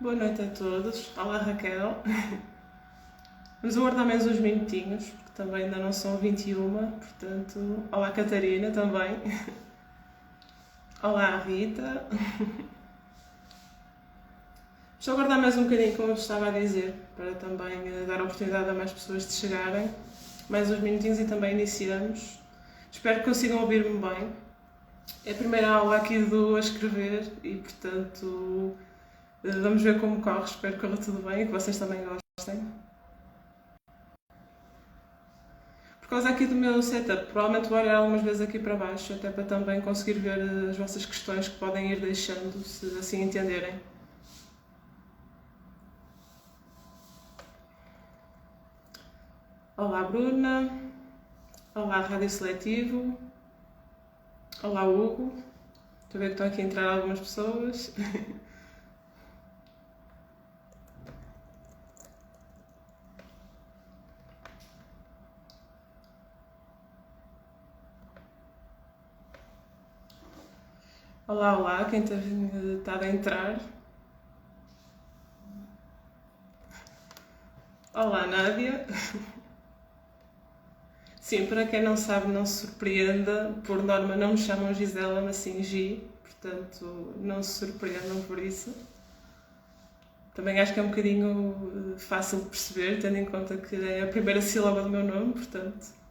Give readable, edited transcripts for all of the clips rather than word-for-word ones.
Boa noite a todos. Olá, Raquel. Vamos aguardar mais uns minutinhos, porque também ainda não são 21, portanto... Olá, Catarina, também. Olá, Rita. Estou a aguardar mais um bocadinho, como eu estava a dizer, para também dar oportunidade a mais pessoas de chegarem. Mais uns minutinhos e também iniciamos. Espero que consigam ouvir-me bem. É a primeira aula aqui do a escrever e, portanto, vamos ver como corre. Espero que corra tudo bem e que vocês também gostem. Por causa aqui do meu setup, provavelmente vou olhar algumas vezes aqui para baixo, até para também conseguir ver as vossas questões que podem ir deixando, se assim entenderem. Olá, Bruna. Olá, Rádio Seletivo. Olá, Hugo. Estou a ver que estão aqui a entrar algumas pessoas. Olá, olá, quem está a entrar. Olá, Nádia. Sim, para quem não sabe, não se surpreenda. Por norma não me chamam Gisela, mas sim Gi. Portanto, não se surpreendam por isso. Também acho que é um bocadinho fácil de perceber, tendo em conta que é a primeira sílaba do meu nome, portanto...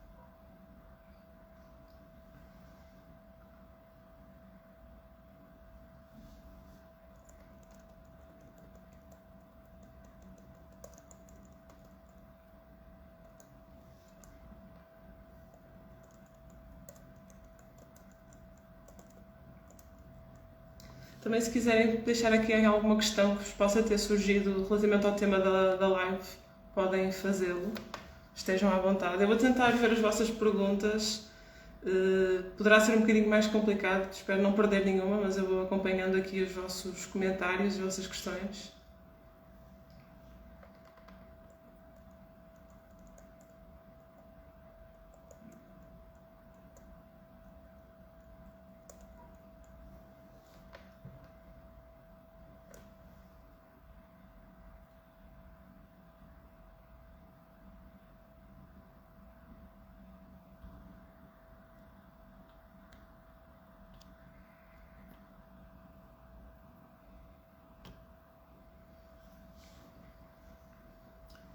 Também se quiserem deixar aqui alguma questão que vos possa ter surgido relativamente ao tema da live, podem fazê-lo. Estejam à vontade. Eu vou tentar ver as vossas perguntas. Poderá ser um bocadinho mais complicado, espero não perder nenhuma, mas eu vou acompanhando aqui os vossos comentários, as vossas questões.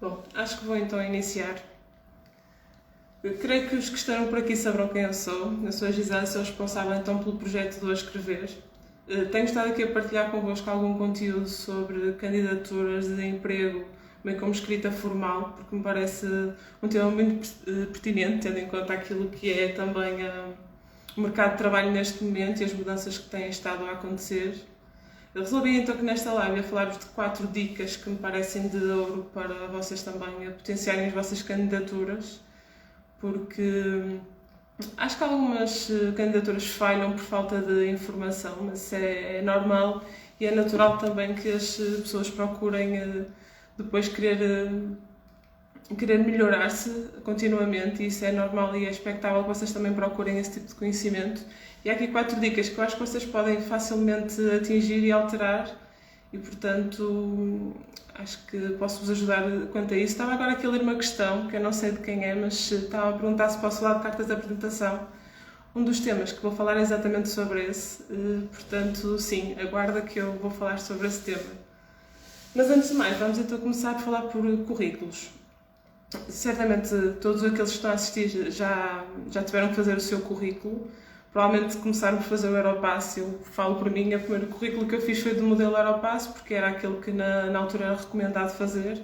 Bom, acho que vou então iniciar. Eu creio que os que estarão por aqui saberão quem eu sou. Eu sou a Gisela, sou responsável então pelo projeto do A Escrever. Tenho estado aqui a partilhar convosco algum conteúdo sobre candidaturas de emprego, bem como escrita formal, porque me parece um tema muito pertinente, tendo em conta aquilo que é também o mercado de trabalho neste momento e as mudanças que têm estado a acontecer. Eu resolvi então que nesta live ia falar-vos de 4 dicas que me parecem de ouro para vocês também potenciarem as vossas candidaturas, porque acho que algumas candidaturas falham por falta de informação, mas é normal e é natural também que as pessoas procurem depois querer melhorar-se continuamente, e isso é normal e é expectável que vocês também procurem esse tipo de conhecimento. E há aqui 4 dicas que eu acho que vocês podem facilmente atingir e alterar, e portanto acho que posso-vos ajudar quanto a isso. Estava agora aqui a ler uma questão, que eu não sei de quem é, mas estava a perguntar se posso falar de cartas de apresentação. Um dos temas que vou falar é exatamente sobre esse, portanto sim, aguarda que eu vou falar sobre esse tema. Mas antes de mais, vamos então começar por falar por currículos. Certamente todos aqueles que estão a assistir já tiveram que fazer o seu currículo. Provavelmente começaram por fazer o Europass. Eu falo por mim, o primeiro currículo que eu fiz foi do modelo Europass, porque era aquele que na altura era recomendado fazer.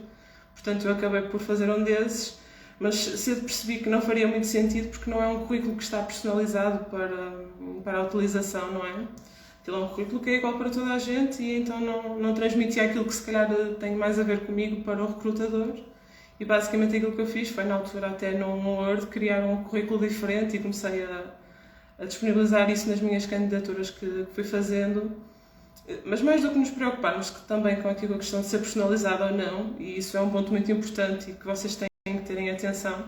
Portanto, eu acabei por fazer um desses, mas cedo percebi que não faria muito sentido, porque não é um currículo que está personalizado para a utilização, não é? Aquilo é um currículo que é igual para toda a gente e então não transmitia aquilo que se calhar tem mais a ver comigo para o recrutador. E basicamente aquilo que eu fiz foi, na altura, até no Word, criar um currículo diferente e comecei a disponibilizar isso nas minhas candidaturas que fui fazendo. Mas mais do que nos preocuparmos também com aquilo, a questão de ser personalizado ou não, e isso é um ponto muito importante e que vocês têm que terem atenção,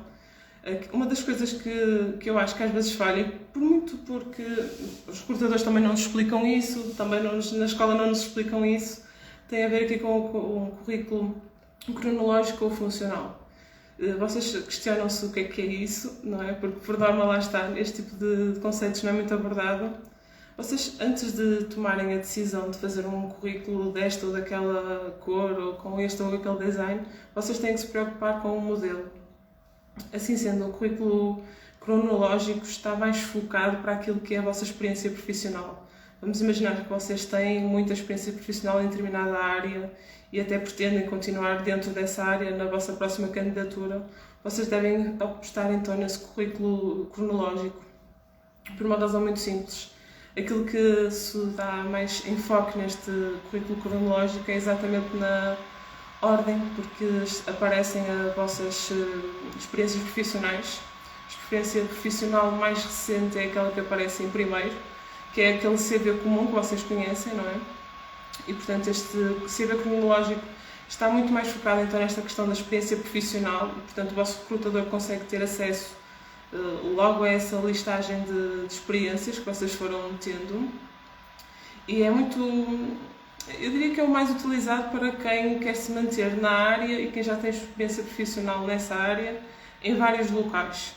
uma das coisas que eu acho que às vezes falha, porque os recrutadores também não nos explicam isso, também na escola não nos explicam isso, tem a ver aqui com um currículo cronológico ou funcional. Vocês questionam-se o que é isso, não é? Porque por norma lá está, este tipo de conceitos não é muito abordado. Vocês, antes de tomarem a decisão de fazer um currículo desta ou daquela cor ou com este ou aquele design, vocês têm que se preocupar com o modelo. Assim sendo, o currículo cronológico está mais focado para aquilo que é a vossa experiência profissional. Vamos imaginar que vocês têm muita experiência profissional em determinada área e até pretendem continuar dentro dessa área na vossa próxima candidatura. Vocês devem apostar então nesse currículo cronológico por uma razão muito simples. Aquilo que se dá mais enfoque neste currículo cronológico é exatamente na ordem, porque aparecem as vossas experiências profissionais. A experiência profissional mais recente é aquela que aparece em primeiro, que é aquele CV comum que vocês conhecem, não é? E, portanto, este CV cronológico está muito mais focado então nesta questão da experiência profissional e, portanto, o vosso recrutador consegue ter acesso logo a essa listagem de experiências que vocês foram tendo. E é muito, eu diria que é o mais utilizado para quem quer se manter na área e quem já tem experiência profissional nessa área em vários locais.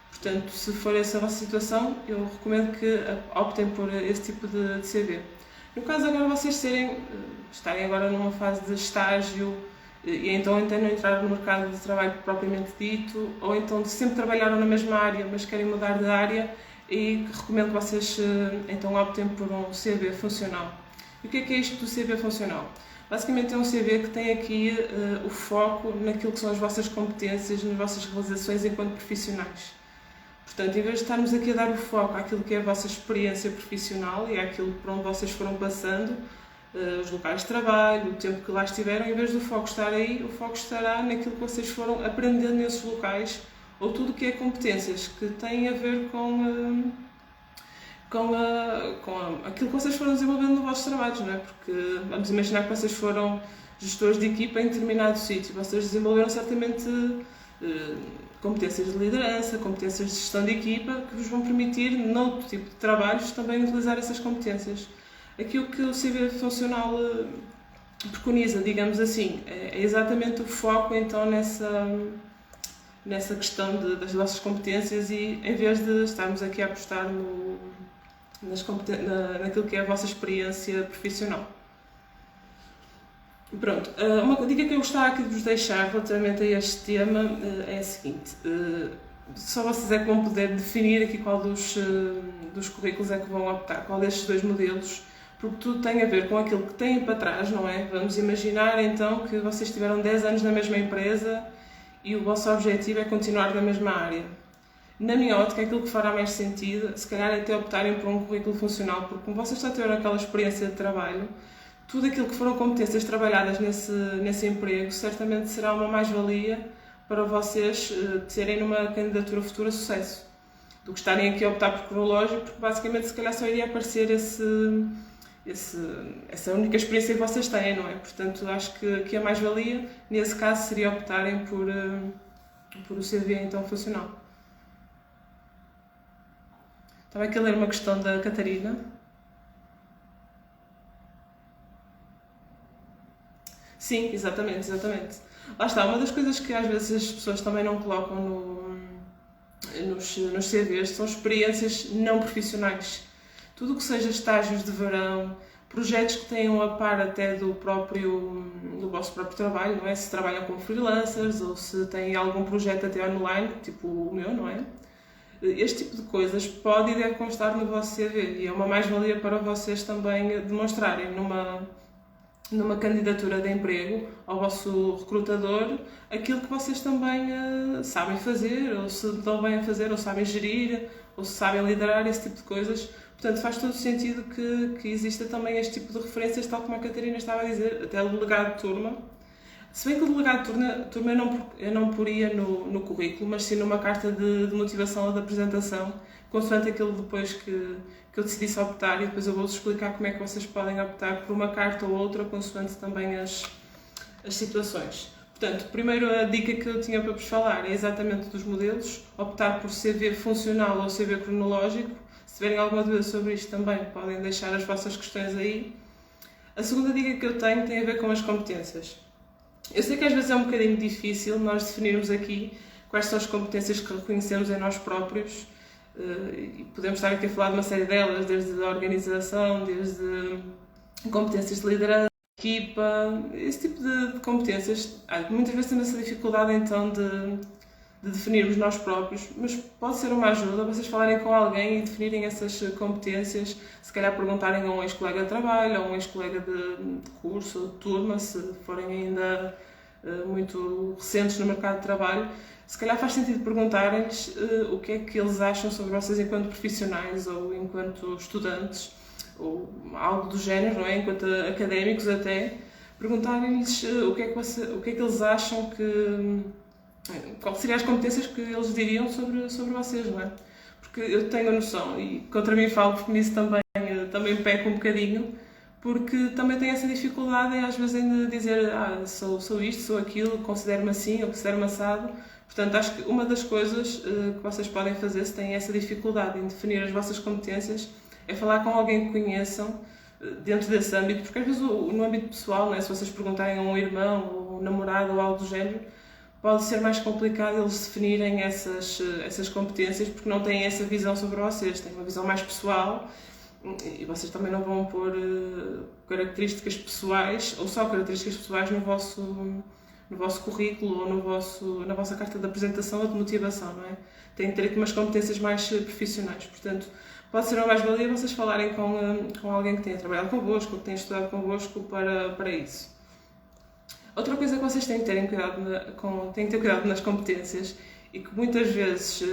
Portanto, se for essa a vossa situação, eu recomendo que optem por esse tipo de CV. No caso agora vocês estarem agora numa fase de estágio e então não entrar no mercado de trabalho propriamente dito, ou então de sempre trabalharam na mesma área, mas querem mudar de área, e recomendo que vocês então optem por um CV funcional. E o que é isto do CV funcional? Basicamente é um CV que tem aqui o foco naquilo que são as vossas competências, nas vossas realizações enquanto profissionais. Portanto, em vez de estarmos aqui a dar o foco àquilo que é a vossa experiência profissional e àquilo por onde vocês foram passando, os locais de trabalho, o tempo que lá estiveram, em vez do foco estar aí, o foco estará naquilo que vocês foram aprendendo nesses locais, ou tudo o que é competências que têm a ver com aquilo que vocês foram desenvolvendo nos vossos trabalhos, não é? Porque vamos imaginar que vocês foram gestores de equipa em determinado sítio, vocês desenvolveram certamente competências de liderança, competências de gestão de equipa, que vos vão permitir, noutro tipo de trabalhos, também utilizar essas competências. Aqui o que o CV funcional preconiza, digamos assim, é exatamente o foco então nessa questão das vossas competências e em vez de estarmos aqui a apostar naquilo que é a vossa experiência profissional. Pronto, uma dica que eu gostava aqui de vos deixar relativamente a este tema é a seguinte: só vocês é que vão poder definir aqui qual dos currículos é que vão optar, qual destes dois modelos, porque tudo tem a ver com aquilo que têm para trás, não é? Vamos imaginar então que vocês tiveram 10 anos na mesma empresa e o vosso objetivo é continuar na mesma área. Na minha ótica, aquilo que fará mais sentido, se calhar, é até optarem por um currículo funcional, porque como vocês já tiveram aquela experiência de trabalho, tudo aquilo que foram competências trabalhadas nesse emprego certamente será uma mais-valia para vocês terem numa candidatura futura sucesso, do que estarem aqui a optar por cronológico, porque basicamente se calhar só iria aparecer essa única experiência que vocês têm, não é? Portanto, acho que a mais-valia, nesse caso, seria optarem por o CV então funcional. Estava aqui a ler uma questão da Catarina. Sim, exatamente. Lá está, uma das coisas que às vezes as pessoas também não colocam nos CVs são experiências não profissionais. Tudo o que seja estágios de verão, projetos que tenham a par até do vosso próprio trabalho, não é? Se trabalham com freelancers ou se têm algum projeto até online, tipo o meu, não é? Este tipo de coisas pode e deve constar no vosso CV e é uma mais-valia para vocês também demonstrarem numa candidatura de emprego ao vosso recrutador aquilo que vocês também sabem fazer, ou se estão bem a fazer, ou sabem gerir, ou se sabem liderar, esse tipo de coisas. Portanto, faz todo o sentido que exista também este tipo de referências, tal como a Catarina estava a dizer, até o delegado de turma. Se bem que o delegado de turma eu não poria no currículo, mas sim numa carta de motivação ou de apresentação, consoante aquilo depois que eu decidisse optar, e depois eu vou-vos explicar como é que vocês podem optar por uma carta ou outra, consoante também as situações. Portanto, primeiro a dica que eu tinha para vos falar é exatamente dos modelos, optar por CV funcional ou CV cronológico. Se tiverem alguma dúvida sobre isto também, podem deixar as vossas questões aí. A segunda dica que eu tenho tem a ver com as competências. Eu sei que às vezes é um bocadinho difícil nós definirmos aqui quais são as competências que reconhecemos em nós próprios, e podemos estar aqui a falar de uma série delas, desde a organização, desde competências de liderança, equipa, esse tipo de competências. Muitas vezes temos essa dificuldade então de definirmos nós próprios, mas pode ser uma ajuda vocês falarem com alguém e definirem essas competências, se calhar perguntarem a um ex-colega de trabalho, a um ex-colega de curso ou de turma, se forem ainda muito recentes no mercado de trabalho. Se calhar faz sentido perguntarem-lhes o que é que eles acham sobre vocês enquanto profissionais ou enquanto estudantes, ou algo do género, não é? Enquanto académicos até, perguntarem-lhes o que é que eles acham quais seriam as competências que eles diriam sobre vocês, não é? Porque eu tenho a noção, e contra mim falo porque nisso também peco um bocadinho, porque também tenho essa dificuldade às vezes em dizer sou isto, sou aquilo, considero-me assim ou considero-me assado. Portanto, acho que uma das coisas que vocês podem fazer se têm essa dificuldade em definir as vossas competências é falar com alguém que conheçam dentro desse âmbito, porque às vezes no âmbito pessoal, não é? Se vocês perguntarem a um irmão ou um namorado ou algo do género, pode ser mais complicado eles definirem essas competências porque não têm essa visão sobre vocês, têm uma visão mais pessoal e vocês também não vão pôr características pessoais ou só características pessoais no vosso currículo ou na vossa carta de apresentação ou de motivação, não é? Têm que ter aqui umas competências mais profissionais, portanto, pode ser uma mais-valia vocês falarem com alguém que tenha trabalhado convosco ou que tenha estudado convosco para isso. Outra coisa que vocês têm que ter cuidado nas competências e que muitas vezes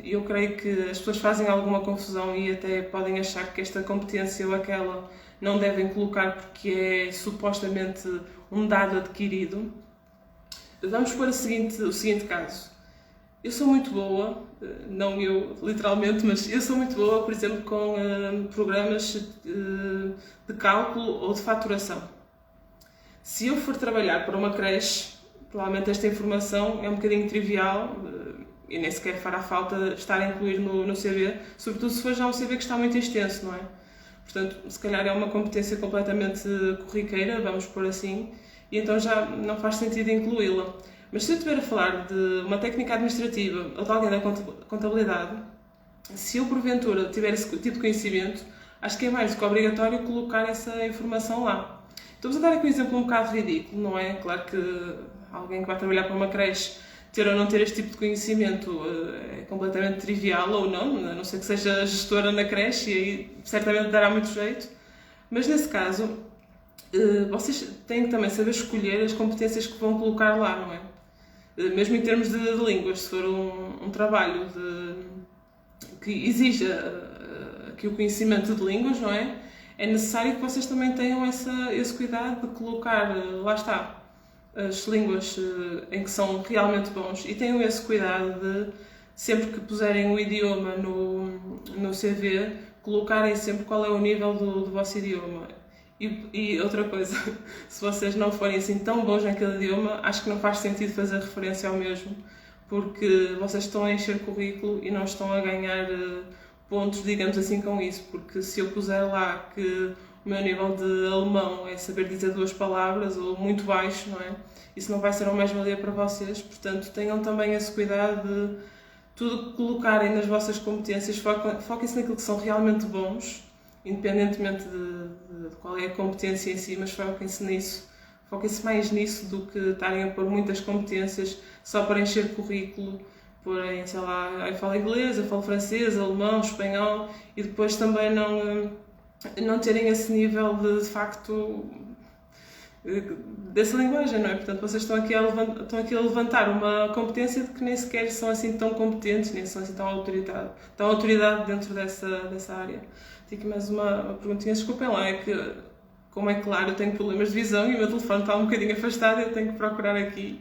eu creio que as pessoas fazem alguma confusão e até podem achar que esta competência ou aquela não devem colocar porque é supostamente um dado adquirido. Vamos pôr o seguinte caso. Eu sou muito boa, não eu literalmente, mas eu sou muito boa, por exemplo, com programas de cálculo ou de faturação. Se eu for trabalhar para uma creche, provavelmente esta informação é um bocadinho trivial e nem sequer fará falta estar a incluir no CV, sobretudo se for já um CV que está muito extenso, não é? Portanto, se calhar é uma competência completamente corriqueira, vamos pôr assim, e então já não faz sentido incluí-la. Mas se eu estiver a falar de uma técnica administrativa ou de alguém da contabilidade, se eu porventura tiver esse tipo de conhecimento, acho que é mais do que obrigatório colocar essa informação lá. Estou-vos a dar aqui um exemplo um bocado ridículo, não é? Claro que alguém que vai trabalhar para uma creche ter ou não ter este tipo de conhecimento é completamente trivial ou não, a não ser que seja gestora na creche e aí certamente dará muito jeito. Mas nesse caso, vocês têm que também saber escolher as competências que vão colocar lá, não é? Mesmo em termos de línguas, se for um trabalho que exija aqui o conhecimento de línguas, não é? É necessário que vocês também tenham esse cuidado de colocar, lá está, as línguas em que são realmente bons e tenham esse cuidado de, sempre que puserem o idioma no CV, colocarem sempre qual é o nível do vosso idioma. E outra coisa, se vocês não forem assim tão bons naquele idioma, acho que não faz sentido fazer referência ao mesmo, porque vocês estão a encher currículo e não estão a ganhar pontos, digamos assim, com isso, porque se eu puser lá que o meu nível de alemão é saber dizer 2 palavras ou muito baixo, não é? Isso não vai ser uma mais-valia para vocês, portanto tenham também esse cuidado de tudo que colocarem nas vossas competências, foquem-se naquilo que são realmente bons, independentemente de qual é a competência em si, mas foquem-se nisso, foquem-se mais nisso do que estarem a pôr muitas competências só para encher currículo, porém, sei lá, eu falo inglês, eu falo francês, alemão, espanhol e depois também não terem esse nível de facto dessa linguagem, não é? Portanto, vocês estão aqui a levantar uma competência de que nem sequer são assim tão competentes, nem são assim tão autoridade dentro dessa área. Tenho aqui mais uma perguntinha, desculpem lá, é que, como é claro, eu tenho problemas de visão e o meu telefone está um bocadinho afastado e eu tenho que procurar aqui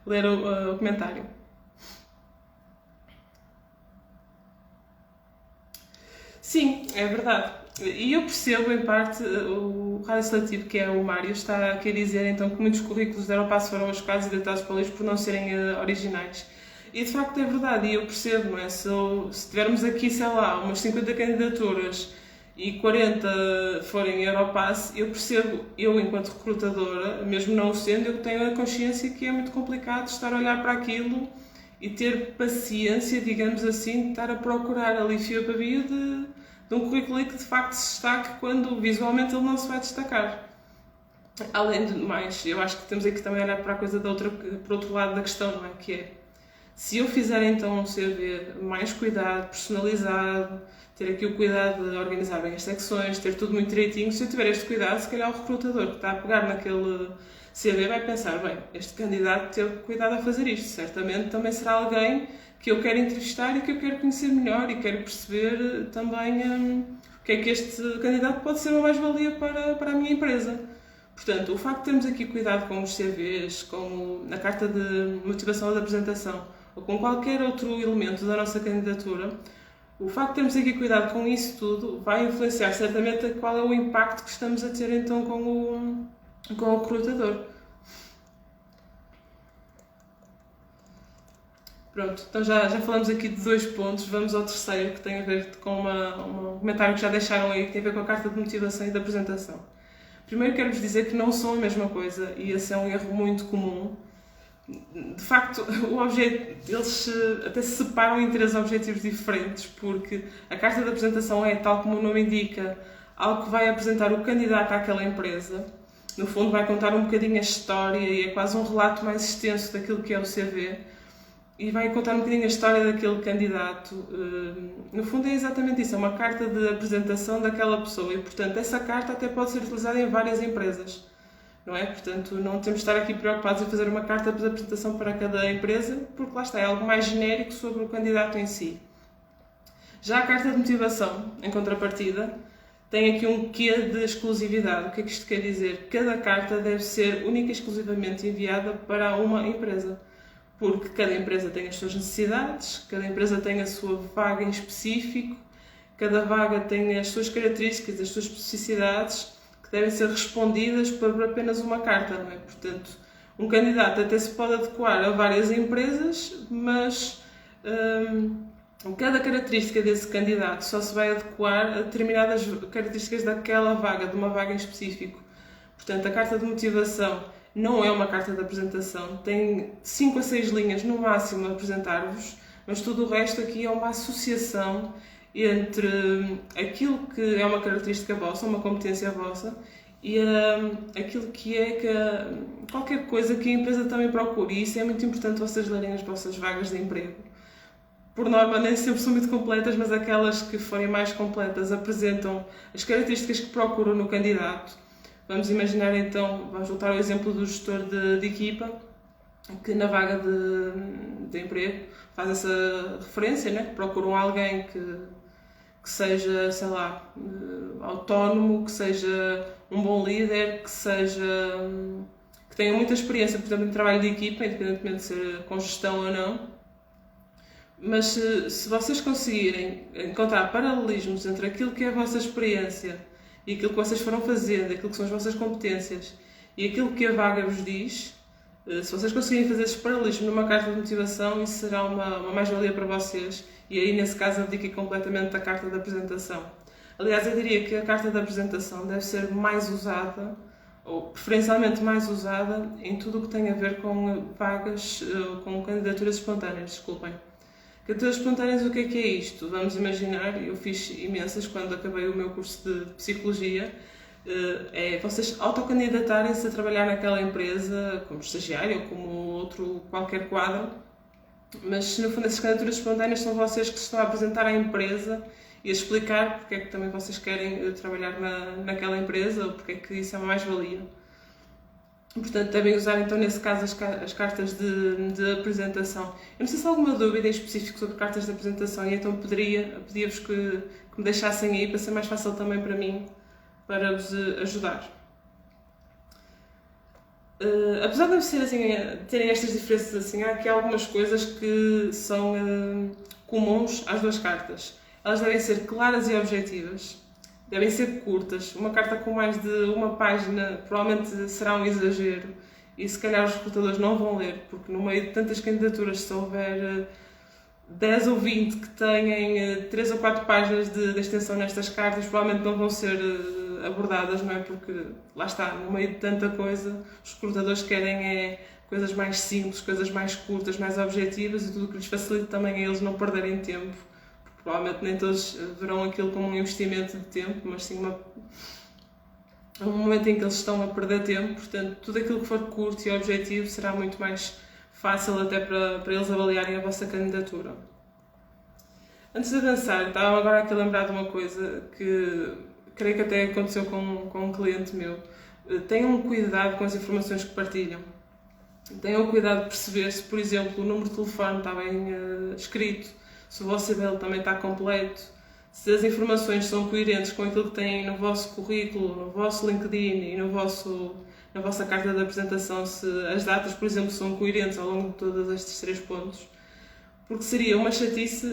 ler o comentário. Sim, é verdade. E eu percebo, em parte, o rádio seletivo, que é o Mário, está aqui a dizer então que muitos currículos de Europass foram buscados e deitados para o lixo por não serem originais. E de facto é verdade, e eu percebo, não é? Se tivermos aqui, sei lá, umas 50 candidaturas e 40 forem Europass, eu percebo, eu enquanto recrutadora, mesmo não o sendo, eu tenho a consciência que é muito complicado estar a olhar para aquilo e ter paciência, digamos assim, de estar a procurar ali fio a pavio de um currículo que de facto se destaque quando visualmente ele não se vai destacar. Além de mais, eu acho que temos aqui também a olhar para a coisa por outro lado da questão, não é? Que é, se eu fizer então um CV mais cuidado, personalizado, ter aqui o cuidado de organizar bem as secções, ter tudo muito direitinho, se eu tiver este cuidado, se calhar o recrutador que está a pegar naquele CV vai pensar, bem, este candidato teve cuidado a fazer isto, certamente também será alguém que eu quero entrevistar e que eu quero conhecer melhor e quero perceber também o que é que este candidato pode ser uma mais-valia para a minha empresa. Portanto, o facto de termos aqui cuidado com os CVs, com a carta de motivação da apresentação ou com qualquer outro elemento da nossa candidatura, o facto de termos aqui cuidado com isso tudo vai influenciar certamente qual é o impacto que estamos a ter então com o recrutador. Pronto, então já falamos aqui de 2 pontos, vamos ao terceiro, que tem a ver com um comentário que já deixaram aí, que tem a ver com a carta de motivação e de apresentação. Primeiro quero-vos dizer que não são a mesma coisa, e esse é um erro muito comum. De facto, eles até se separam em 3 objetivos diferentes, porque a carta de apresentação é, tal como o nome indica, algo que vai apresentar o candidato àquela empresa. No fundo, vai contar um bocadinho a história e é quase um relato mais extenso daquilo que é o CV. E vai contar um bocadinho a história daquele candidato. No fundo é exatamente isso, é uma carta de apresentação daquela pessoa e, portanto, essa carta até pode ser utilizada em várias empresas, não é? Portanto, não temos de estar aqui preocupados em fazer uma carta de apresentação para cada empresa, porque lá está, é algo mais genérico sobre o candidato em si. Já a carta de motivação, em contrapartida, tem aqui um quê de exclusividade. O que é que isto quer dizer? Cada carta deve ser única e exclusivamente enviada para uma empresa. Porque cada empresa tem as suas necessidades, cada empresa tem a sua vaga em específico, cada vaga tem as suas características, as suas especificidades, que devem ser respondidas por apenas uma carta, não é? Portanto, um candidato até se pode adequar a várias empresas, mas cada característica desse candidato só se vai adequar a determinadas características daquela vaga, de uma vaga em específico. Portanto, a carta de motivação não é uma carta de apresentação, tem 5 a 6 linhas no máximo a apresentar-vos, mas tudo o resto aqui é uma associação entre aquilo que é uma característica vossa, uma competência vossa, e aquilo que é qualquer coisa que a empresa também procure. E isso é muito importante vocês lerem as vossas vagas de emprego. Por norma, nem sempre são muito completas, mas aquelas que forem mais completas apresentam as características que procuram no candidato. Vamos imaginar então, vamos voltar ao exemplo do gestor de equipa, que na vaga de emprego faz essa referência, né? Procuram alguém que seja, sei lá, autónomo, que seja um bom líder, que tenha muita experiência, por exemplo, em trabalho de equipa, independentemente de ser com gestão ou não. Mas se vocês conseguirem encontrar paralelismos entre aquilo que é a vossa experiência e aquilo que vocês foram fazendo, aquilo que são as vossas competências e aquilo que a vaga vos diz, se vocês conseguirem fazer esses paralelismos numa carta de motivação, isso será uma mais-valia para vocês, e aí nesse caso abdiquem completamente da carta de apresentação. Aliás, eu diria que a carta de apresentação deve ser mais usada, ou preferencialmente mais usada, em tudo o que tem a ver com vagas, com candidaturas espontâneas, desculpem. Candidaturas espontâneas, o que é isto? Vamos imaginar, eu fiz imensas quando acabei o meu curso de Psicologia, é vocês autocandidatarem-se a trabalhar naquela empresa como estagiário ou como outro qualquer quadro, mas no fundo essas candidaturas espontâneas são vocês que se estão a apresentar à empresa e a explicar porque é que também vocês querem trabalhar naquela empresa ou porque é que isso é uma mais-valia. Portanto, devem usar então nesse caso as cartas de apresentação. Eu não sei se há alguma dúvida em específico sobre cartas de apresentação, e então pedia-vos que me deixassem aí para ser mais fácil também para mim, para vos ajudar. Apesar de não ser assim, terem estas diferenças assim, há aqui algumas coisas que são comuns às 2 cartas. Elas devem ser claras e objetivas. Devem ser curtas. Uma carta com mais de uma página provavelmente será um exagero e se calhar os recrutadores não vão ler, porque no meio de tantas candidaturas, se houver 10 ou 20 que têm 3 ou 4 páginas de extensão nestas cartas provavelmente não vão ser abordadas, não é? Porque, lá está, no meio de tanta coisa, os recrutadores querem coisas mais simples, coisas mais curtas, mais objetivas e tudo o que lhes facilita também a eles não perderem tempo. Porque, provavelmente nem todos verão aquilo como um investimento de tempo, mas sim um momento em que eles estão a perder tempo. Portanto, tudo aquilo que for curto e objetivo será muito mais fácil até para eles avaliarem a vossa candidatura. Antes de avançar, estava agora aqui a lembrar de uma coisa que creio que até aconteceu com um cliente meu. Tenham cuidado com as informações que partilham. Tenham cuidado de perceber se, por exemplo, o número de telefone está bem escrito, se o vosso e-mail também está completo, se as informações são coerentes com aquilo que têm no vosso currículo, no vosso LinkedIn e na vossa carta de apresentação, se as datas, por exemplo, são coerentes ao longo de todos estes 3 pontos. Porque seria uma chatice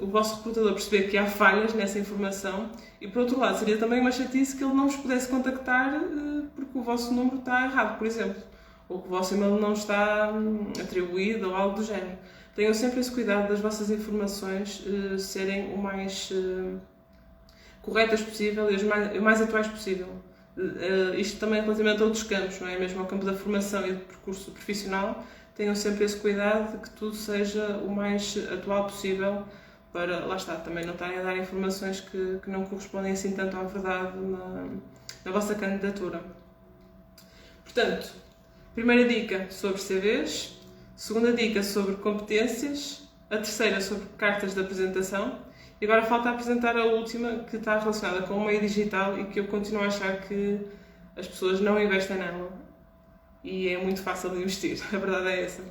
o vosso recrutador perceber que há falhas nessa informação e, por outro lado, seria também uma chatice que ele não vos pudesse contactar porque o vosso número está errado, por exemplo, ou que o vosso e-mail não está atribuído ou algo do género. Tenham sempre esse cuidado das vossas informações serem o mais corretas possível e o mais atuais possível. Isto também relativamente a outros campos, não é? Mesmo ao campo da formação e do percurso profissional, tenham sempre esse cuidado de que tudo seja o mais atual possível para, lá está, também não estarem a dar informações que não correspondem assim tanto à verdade na vossa candidatura. Portanto, primeira dica sobre CVs, segunda dica sobre competências, a terceira sobre cartas de apresentação e agora falta apresentar a última que está relacionada com o meio digital e que eu continuo a achar que as pessoas não investem nela. E é muito fácil de investir, a verdade é essa,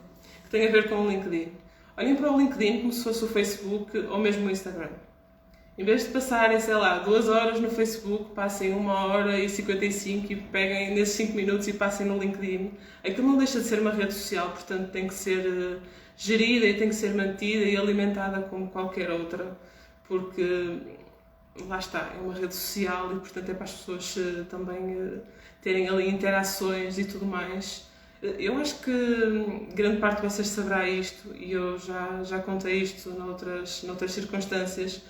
que tem a ver com o LinkedIn. Olhem para o LinkedIn como se fosse o Facebook ou mesmo o Instagram. Em vez de passarem, 2 horas no Facebook, passem 1 hora e 55 e peguem nesses 5 minutos e passem no LinkedIn. Aquilo não deixa de ser uma rede social, portanto tem que ser gerida e tem que ser mantida e alimentada como qualquer outra, porque lá está, é uma rede social e portanto é para as pessoas também terem ali interações e tudo mais. Eu acho que grande parte de vocês saberá isto e eu já contei isto noutras circunstâncias.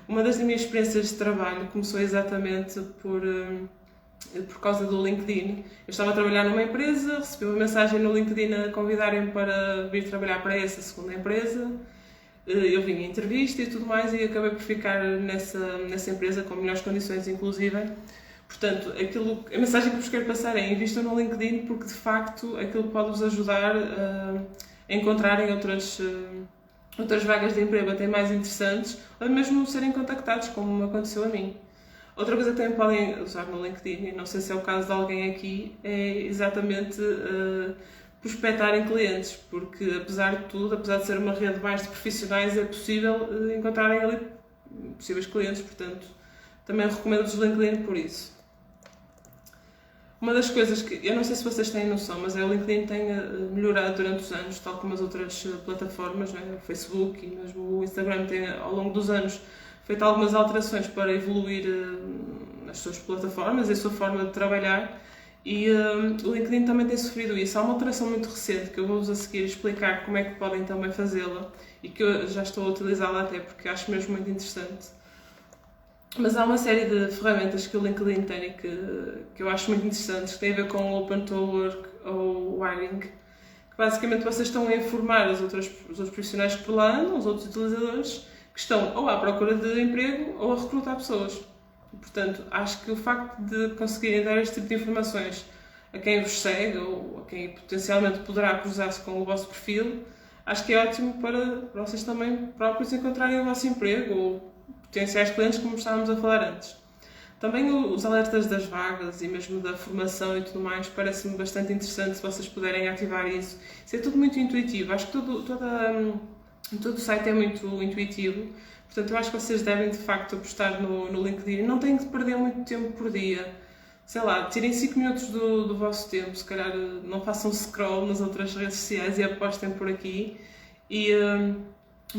Uma das minhas experiências de trabalho começou exatamente por causa do LinkedIn. Eu estava a trabalhar numa empresa, recebi uma mensagem no LinkedIn a convidarem-me para vir trabalhar para essa segunda empresa. Eu vim em entrevista e tudo mais e acabei por ficar nessa empresa com melhores condições, inclusive. Portanto, a mensagem que vos quero passar é: invistam no LinkedIn porque, de facto, aquilo pode-vos ajudar a encontrarem outras vagas de emprego até mais interessantes ou mesmo serem contactados, como aconteceu a mim. Outra coisa que também podem usar no LinkedIn, e não sei se é o caso de alguém aqui, é exatamente prospectarem clientes, porque apesar de tudo, apesar de ser uma rede mais de profissionais, é possível encontrarem ali possíveis clientes, portanto, também recomendo-vos o LinkedIn por isso. Uma das coisas que, eu não sei se vocês têm noção, mas o LinkedIn tem melhorado durante os anos, tal como as outras plataformas, né? O Facebook e mesmo o Instagram tem, ao longo dos anos, feito algumas alterações para evoluir as suas plataformas e a sua forma de trabalhar. E o LinkedIn também tem sofrido isso. Há uma alteração muito recente que eu vou-vos a seguir explicar como é que podem também fazê-la e que eu já estou a utilizá-la até porque acho mesmo muito interessante. Mas há uma série de ferramentas que o LinkedIn tem e que eu acho muito interessantes, que têm a ver com o Open to Work ou o Hiring, que basicamente vocês estão a informar os outros profissionais que por lá andam, os outros utilizadores, que estão ou à procura de emprego ou a recrutar pessoas. Portanto, acho que o facto de conseguirem dar este tipo de informações a quem vos segue ou a quem potencialmente poderá cruzar-se com o vosso perfil, acho que é ótimo para vocês também próprios encontrarem o vosso emprego ou potenciais clientes, como estávamos a falar antes. Também os alertas das vagas e mesmo da formação e tudo mais parece-me bastante interessante se vocês puderem ativar isso. Isso é tudo muito intuitivo, acho que todo o site é muito intuitivo, portanto eu acho que vocês devem de facto apostar no LinkedIn. Não têm de perder muito tempo por dia, tirem 5 minutos do vosso tempo, se calhar não façam scroll nas outras redes sociais e apostem por aqui e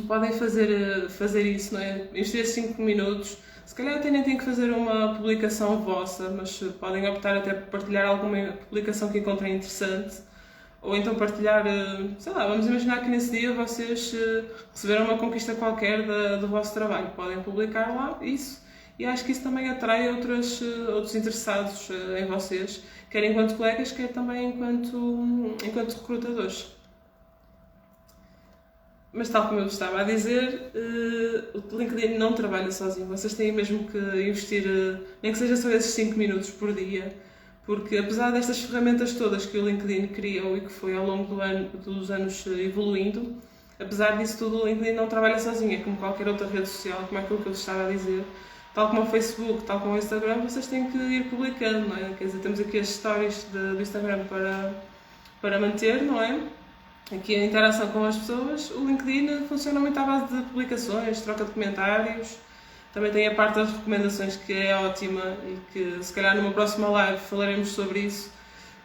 podem fazer isso, não é? Investir 5 minutos, se calhar até nem têm que fazer uma publicação vossa, mas podem optar até por partilhar alguma publicação que encontrem interessante ou então partilhar, sei lá, vamos imaginar que nesse dia vocês receberam uma conquista qualquer do vosso trabalho, podem publicar lá isso, e acho que isso também atrai outros interessados em vocês, quer enquanto colegas, quer também enquanto recrutadores. Mas tal como eu estava a dizer, o LinkedIn não trabalha sozinho. Vocês têm mesmo que investir, nem que seja só esses 5 minutos por dia, porque apesar destas ferramentas todas que o LinkedIn criou e que foi ao longo dos anos evoluindo, apesar disso tudo, o LinkedIn não trabalha sozinho, é como qualquer outra rede social, como aquilo que eu estava a dizer. Tal como o Facebook, tal como o Instagram, vocês têm que ir publicando, não é? Quer dizer, temos aqui as stories do Instagram para manter, não é? Aqui a interação com as pessoas. O LinkedIn funciona muito à base de publicações, troca de comentários. Também tem a parte das recomendações, que é ótima e que se calhar numa próxima live falaremos sobre isso.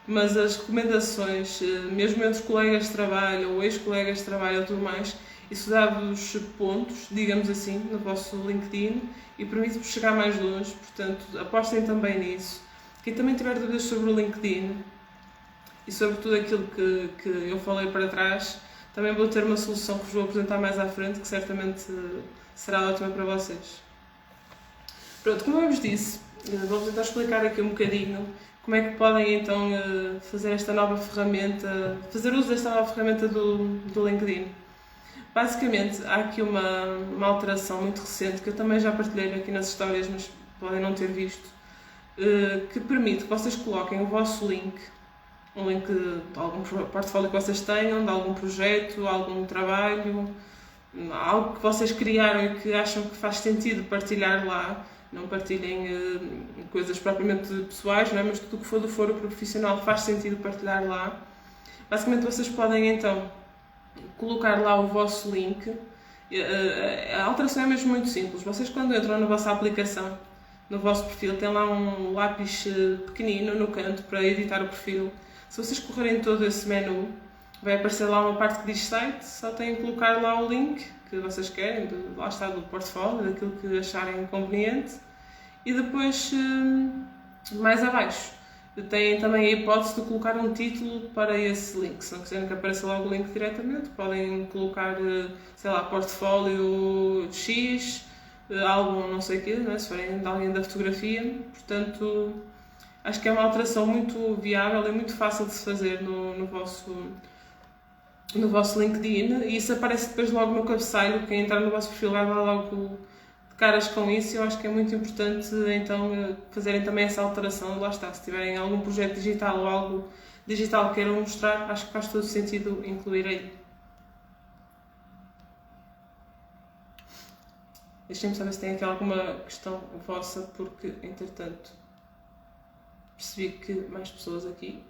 Mas as recomendações, mesmo entre colegas de trabalho ou ex-colegas de trabalho ou tudo mais, isso dá-vos pontos, digamos assim, no vosso LinkedIn e permite-vos chegar mais longe. Portanto, apostem também nisso. Quem também tiver dúvidas sobre o LinkedIn e sobre tudo aquilo que eu falei para trás, também vou ter uma solução que vos vou apresentar mais à frente, que certamente será ótima para vocês. Pronto, como eu vos disse, vou tentar explicar aqui um bocadinho como é que podem então fazer esta nova ferramenta, fazer uso desta nova ferramenta do LinkedIn. Basicamente, há aqui uma alteração muito recente, que eu também já partilhei aqui nas histórias, mas podem não ter visto, que permite que vocês coloquem o vosso link, um link de algum portfólio que vocês tenham, de algum projeto, algum trabalho, algo que vocês criaram e que acham que faz sentido partilhar lá. Não partilhem coisas propriamente pessoais, não é? Mas tudo o que for do foro profissional faz sentido partilhar lá. Basicamente vocês podem então colocar lá o vosso link. A alteração é mesmo muito simples. Vocês quando entram na vossa aplicação, no vosso perfil, tem lá um lápis pequenino no canto para editar o perfil. Se vocês correrem todo esse menu, vai aparecer lá uma parte que diz site, só têm que colocar lá o link que vocês querem, lá está do portfólio, daquilo que acharem conveniente, e depois, mais abaixo, têm também a hipótese de colocar um título para esse link. Se não quiserem que apareça logo o link diretamente, podem colocar, sei lá, portfólio X, álbum não sei o quê, né? Se forem de alguém da fotografia. Portanto, acho que é uma alteração muito viável e muito fácil de se fazer no vosso LinkedIn, e isso aparece depois logo no cabeçalho. Quem entrar no vosso perfil vai lá logo de caras com isso. Eu acho que é muito importante então fazerem também essa alteração. Lá está, se tiverem algum projeto digital ou algo digital que queiram mostrar, acho que faz todo sentido incluir aí. Deixem-me saber se tem aqui alguma questão vossa, porque entretanto percebi que mais pessoas aqui.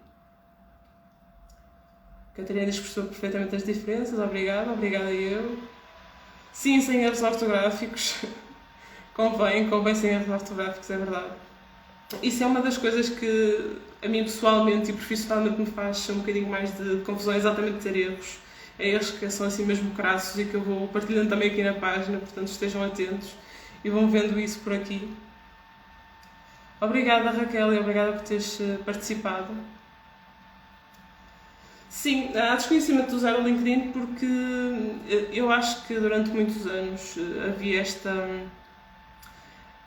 Catarina diz que percebeu perfeitamente as diferenças. Obrigada eu. Sim, sem erros ortográficos. convém sem erros ortográficos, é verdade. Isso é uma das coisas que a mim pessoalmente e profissionalmente me faz um bocadinho mais de confusão, exatamente ter erros. É erros que são assim mesmo crassos e que eu vou partilhando também aqui na página, portanto estejam atentos e vão vendo isso por aqui. Obrigada, Raquel, e obrigada por teres participado. Sim, há desconhecimento de usar o LinkedIn porque eu acho que durante muitos anos havia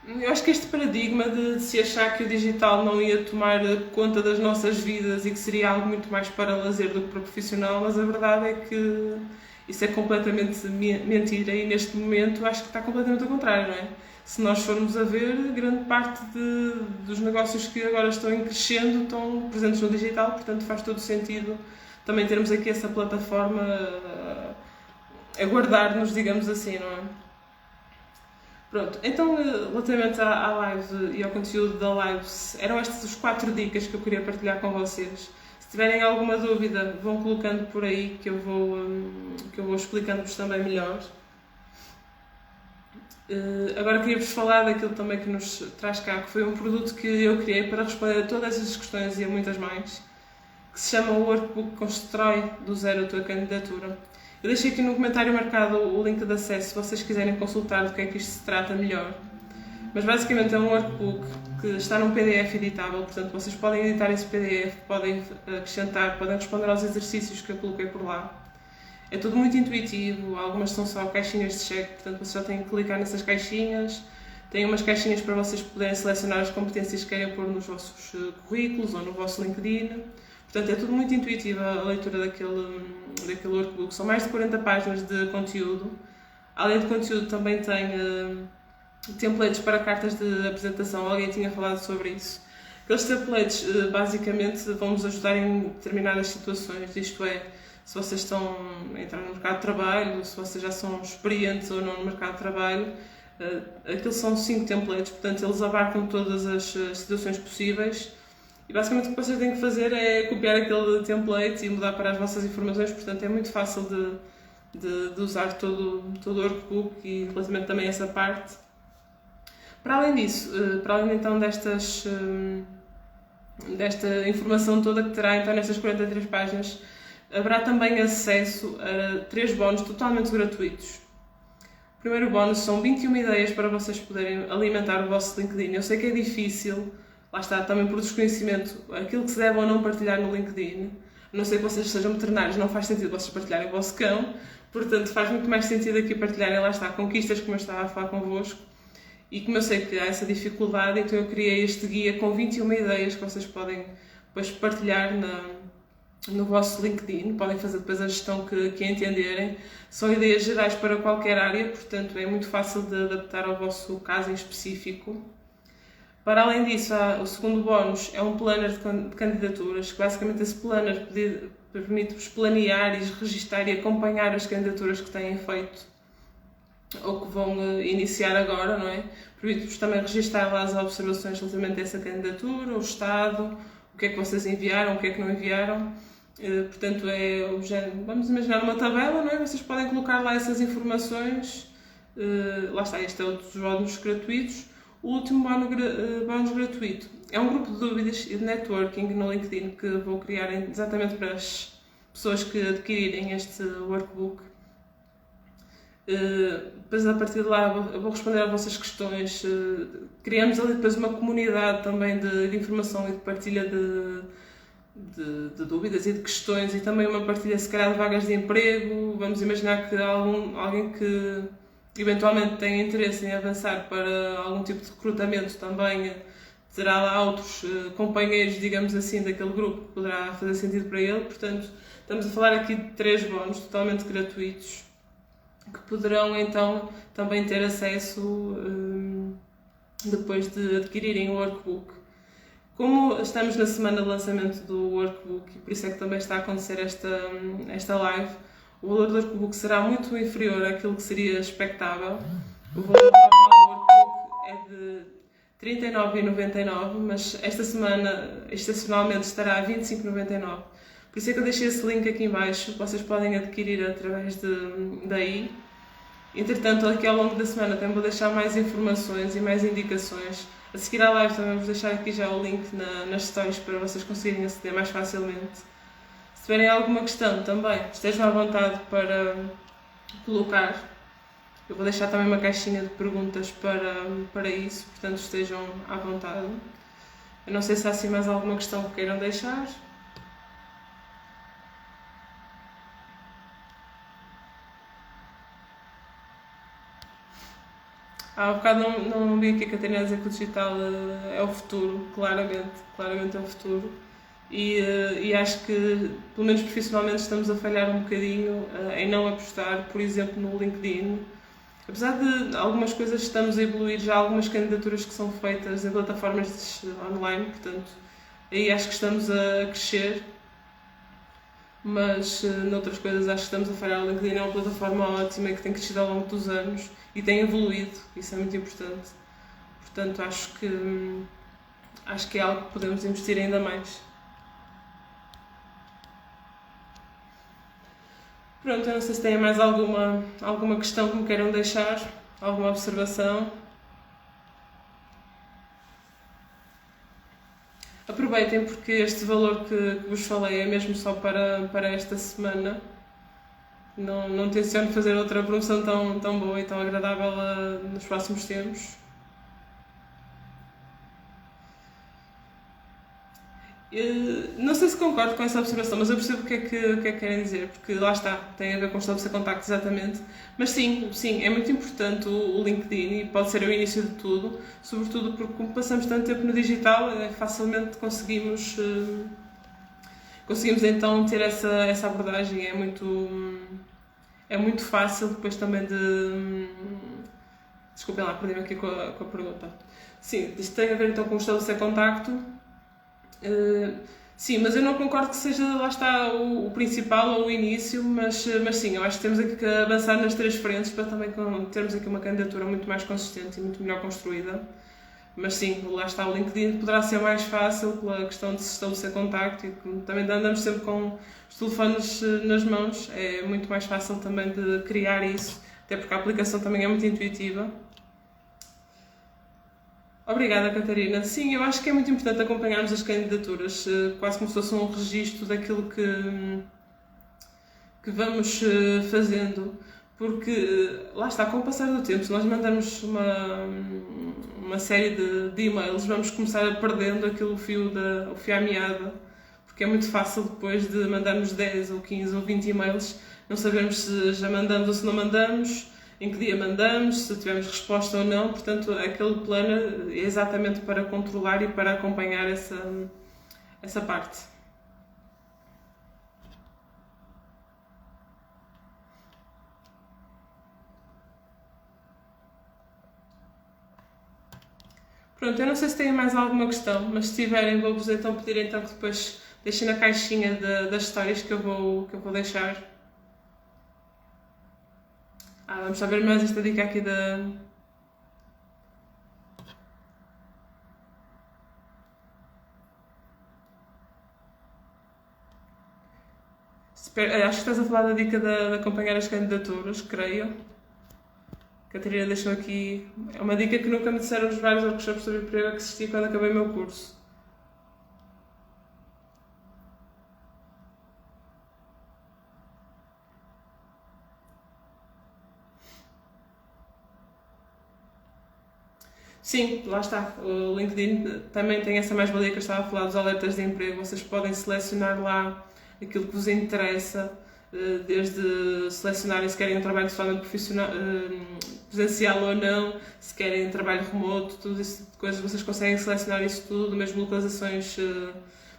eu acho que este paradigma de se achar que o digital não ia tomar conta das nossas vidas e que seria algo muito mais para lazer do que para profissional, mas a verdade é que isso é completamente mentira e neste momento acho que está completamente ao contrário, não é? Se nós formos a ver, grande parte dos negócios que agora estão em crescendo estão presentes no digital, portanto faz todo sentido também termos aqui essa plataforma a guardar-nos, digamos assim, não é? Pronto, então relativamente à live e ao conteúdo da live, eram estas as 4 dicas que eu queria partilhar com vocês. Se tiverem alguma dúvida, vão colocando por aí que eu vou explicando-vos também melhor. Agora queria-vos falar daquilo também que nos traz cá, que foi um produto que eu criei para responder a todas essas questões e a muitas mais, que se chama o Workbook Constrói do Zero a Tua Candidatura. Eu deixei aqui no comentário marcado o link de acesso se vocês quiserem consultar do que é que isto se trata melhor. mas basicamente é um workbook que está num PDF editável, portanto vocês podem editar esse PDF, podem acrescentar, podem responder aos exercícios que eu coloquei por lá. É tudo muito intuitivo, algumas são só caixinhas de cheque, portanto vocês só têm que clicar nessas caixinhas. Tem umas caixinhas para vocês poderem selecionar as competências que querem pôr nos vossos currículos ou no vosso LinkedIn. Portanto, é tudo muito intuitivo a leitura daquele workbook. São mais de 40 páginas de conteúdo. Além de conteúdo, também tem templates para cartas de apresentação. Alguém tinha falado sobre isso. Aqueles templates, basicamente, vão-vos ajudar em determinadas situações. Isto é, se vocês estão a entrar no mercado de trabalho, se vocês já são experientes ou não no mercado de trabalho. Aqueles são 5 templates, portanto eles abarcam todas as situações possíveis e basicamente o que vocês têm que fazer é copiar aquele template e mudar para as vossas informações, portanto é muito fácil de usar todo o workbook e relativamente também essa parte. Para além disso, para além então desta informação toda que terá então nestas 43 páginas, haverá também acesso a 3 bónus totalmente gratuitos. O primeiro bónus são 21 ideias para vocês poderem alimentar o vosso LinkedIn. Eu sei que é difícil, lá está, também por desconhecimento, aquilo que se deve ou não partilhar no LinkedIn. A não sei que vocês sejam veterinários, não faz sentido vocês partilharem o vosso cão, portanto faz muito mais sentido aqui partilharem, lá está, conquistas, como eu estava a falar convosco. E como eu sei que há essa dificuldade, então eu criei este guia com 21 ideias que vocês podem depois partilhar no vosso LinkedIn, podem fazer depois a gestão que entenderem. São ideias gerais para qualquer área, portanto é muito fácil de adaptar ao vosso caso em específico. Para além disso, o segundo bónus é um planner de candidaturas, que basicamente esse planner permite-vos planear e registar e acompanhar as candidaturas que têm feito ou que vão iniciar agora, não é? Permite-vos também registar lá as observações relativamente a essa candidatura, o estado, o que é que vocês enviaram, o que é que não enviaram. Portanto, é o género, vamos imaginar uma tabela, não é? Vocês podem colocar lá essas informações. Lá está, este é outro dos bónus gratuitos. O último bónus gratuito é um grupo de dúvidas e de networking no LinkedIn que vou criar exatamente para as pessoas que adquirirem este workbook. Depois, a partir de lá, eu vou responder às vossas questões. Criamos ali depois uma comunidade também de informação e de partilha de dúvidas e de questões e também uma partilha, se calhar, de vagas de emprego. Vamos imaginar que há alguém que eventualmente tem interesse em avançar para algum tipo de recrutamento também terá lá outros companheiros, digamos assim, daquele grupo que poderá fazer sentido para ele. Portanto, estamos a falar aqui de 3 bónus totalmente gratuitos que poderão então também ter acesso depois de adquirirem o workbook. Como estamos na semana de lançamento do workbook e por isso é que também está a acontecer esta live, o valor do workbook será muito inferior àquilo que seria expectável. O valor normal do workbook é de 39,99, mas esta semana, excepcionalmente, estará a 25,99. Por isso é que eu deixei esse link aqui em baixo, vocês podem adquirir através daí. Entretanto, aqui ao longo da semana também vou deixar mais informações e mais indicações. A seguir à live também vou deixar aqui já o link nas stories para vocês conseguirem aceder mais facilmente. Se tiverem alguma questão também, estejam à vontade para colocar. Eu vou deixar também uma caixinha de perguntas para isso, portanto estejam à vontade. Eu não sei se há assim mais alguma questão que queiram deixar. Há bocado não vi aqui a Catarina dizer que o digital é o futuro, claramente é o futuro. E acho que, pelo menos profissionalmente, estamos a falhar um bocadinho em não apostar, por exemplo, no LinkedIn. Apesar de algumas coisas estamos a evoluir, já há algumas candidaturas que são feitas em plataformas online, portanto, aí acho que estamos a crescer. Mas noutras coisas acho que estamos a falhar. O LinkedIn é uma plataforma ótima que tem crescido ao longo dos anos e tem evoluído, isso é muito importante. Portanto, acho que é algo que podemos investir ainda mais. Pronto, eu não sei se têm mais alguma questão que me queiram deixar, alguma observação. Aproveitem porque este valor que vos falei é mesmo só para esta semana. Não tenciono fazer outra promoção tão boa e tão agradável nos próximos tempos. Não sei se concordo com essa observação, mas eu percebo o que é que querem dizer, porque lá está, tem a ver com estabelecer contacto exatamente. Mas sim, sim, é muito importante o LinkedIn e pode ser o início de tudo, sobretudo porque como passamos tanto tempo no digital, facilmente conseguimos então ter essa abordagem. É muito fácil depois também de. Desculpem lá, perdi-me aqui com a pergunta. Sim, isto tem a ver então com estabelecer contacto. Sim, mas eu não concordo que seja, lá está, o principal ou o início, mas sim, eu acho que temos aqui que avançar nas três frentes para também termos aqui uma candidatura muito mais consistente e muito melhor construída. Mas sim, lá está, o LinkedIn poderá ser mais fácil pela questão de se estabelecer contacto e como também andamos sempre com os telefones nas mãos, é muito mais fácil também de criar isso, até porque a aplicação também é muito intuitiva. Obrigada, Catarina. Sim, eu acho que é muito importante acompanharmos as candidaturas, quase como se fosse um registro daquilo que vamos fazendo, porque lá está, com o passar do tempo, se nós mandamos uma série de e-mails, vamos começar a perdendo o fio à meada, porque é muito fácil depois de mandarmos 10 ou 15 ou 20 e-mails, não sabemos se já mandamos ou se não mandamos, em que dia mandamos, se tivemos resposta ou não, portanto aquele plano é exatamente para controlar e para acompanhar essa parte. Pronto, eu não sei se têm mais alguma questão, mas se tiverem vou-vos então pedir então que depois deixem na caixinha das histórias que eu vou deixar. Vamos só ver mais esta dica aqui da. Acho que estás a falar da dica de acompanhar as candidaturas, creio. Catarina deixou aqui. É uma dica que nunca me disseram os vários workshops sobre emprego que assisti quando acabei o meu curso. Sim, lá está. O LinkedIn também tem essa mais-valia que eu estava a falar dos alertas de emprego. Vocês podem selecionar lá aquilo que vos interessa, desde selecionarem se querem um trabalho totalmente profissional, presencial ou não, se querem trabalho remoto, tudo isso de coisas, vocês conseguem selecionar isso tudo, mesmo localizações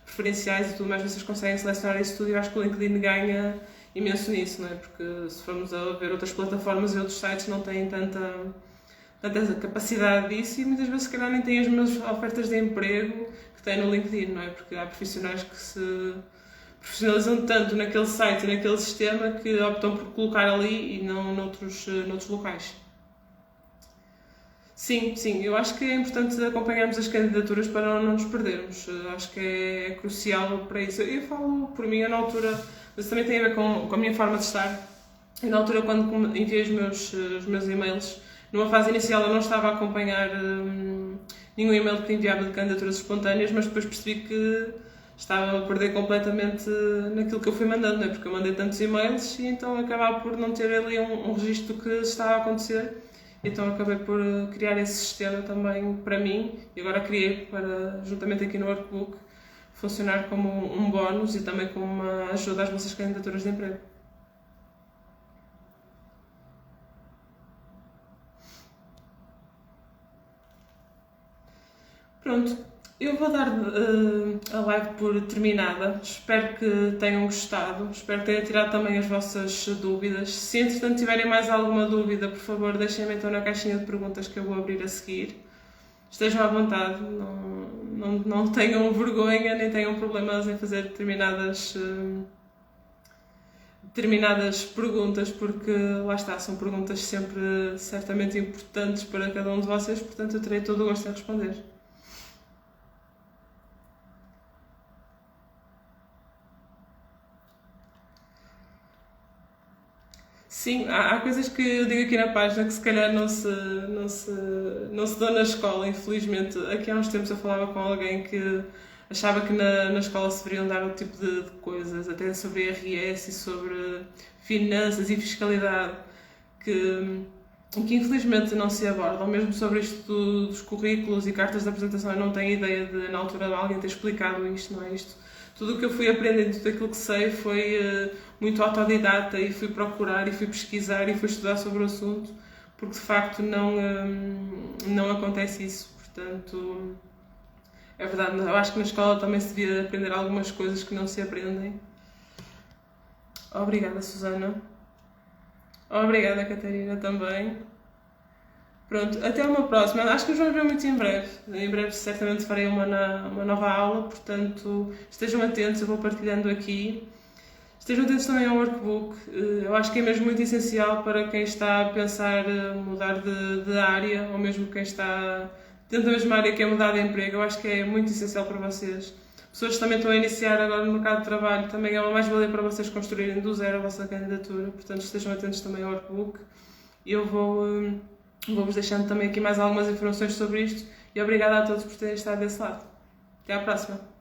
preferenciais e tudo mais, vocês conseguem selecionar isso tudo e eu acho que o LinkedIn ganha imenso nisso, não é? Porque se formos a ver outras plataformas e outros sites não têm tanta capacidade disso e muitas vezes se calhar nem têm as mesmas ofertas de emprego que têm no LinkedIn, não é? Porque há profissionais que se profissionalizam tanto naquele site e naquele sistema que optam por colocar ali e não noutros locais. Sim, sim, eu acho que é importante acompanharmos as candidaturas para não nos perdermos. Acho que é crucial para isso. Eu falo por mim, eu na altura, mas também tem a ver com a minha forma de estar. Eu, na altura, quando enviei os meus e-mails, numa fase inicial eu não estava a acompanhar nenhum e-mail que enviava de candidaturas espontâneas, mas depois percebi que estava a perder completamente naquilo que eu fui mandando, né? Porque eu mandei tantos e-mails e então acabava por não ter ali um registro do que estava a acontecer. Então acabei por criar esse sistema também para mim e agora criei para, juntamente aqui no workbook, funcionar como um bónus e também como uma ajuda às vossas candidaturas de emprego. Pronto, eu vou dar a live por terminada. Espero que tenham gostado. Espero que tenham tirado também as vossas dúvidas. Se entretanto tiverem mais alguma dúvida, por favor, deixem-me então na caixinha de perguntas que eu vou abrir a seguir. Estejam à vontade, não tenham vergonha nem tenham problemas em fazer determinadas perguntas, porque lá está, são perguntas sempre certamente importantes para cada um de vocês, portanto eu terei todo o gosto em responder. Sim, há coisas que eu digo aqui na página que se calhar não se dão na escola, infelizmente. Aqui há uns tempos eu falava com alguém que achava que na escola se deveriam dar outro tipo de coisas, até sobre IRS e sobre finanças e fiscalidade, que que infelizmente não se aborda, ou mesmo sobre isto dos currículos e cartas de apresentação, eu não tenho ideia de, na altura, alguém ter explicado isto, não é isto. Tudo o que eu fui aprendendo, tudo aquilo que sei foi muito autodidata e fui procurar e fui pesquisar e fui estudar sobre o assunto, porque de facto não acontece isso, portanto, é verdade, eu acho que na escola também se devia aprender algumas coisas que não se aprendem. Obrigada, Susana. Obrigada, Catarina, também. Pronto, até uma próxima. Acho que nos vamos ver muito em breve. Em breve, certamente, farei uma nova aula, portanto, estejam atentos, eu vou partilhando aqui. Estejam atentos também ao workbook. Eu acho que é mesmo muito essencial para quem está a pensar mudar de área, ou mesmo quem está dentro da mesma área que é mudar de emprego. Eu acho que é muito essencial para vocês. Pessoas que também estão a iniciar agora no mercado de trabalho, também é uma mais-valia para vocês construírem do zero a vossa candidatura. Portanto, estejam atentos também ao workbook. Eu vou-vos deixando também aqui mais algumas informações sobre isto e obrigada a todos por terem estado desse lado. Até à próxima!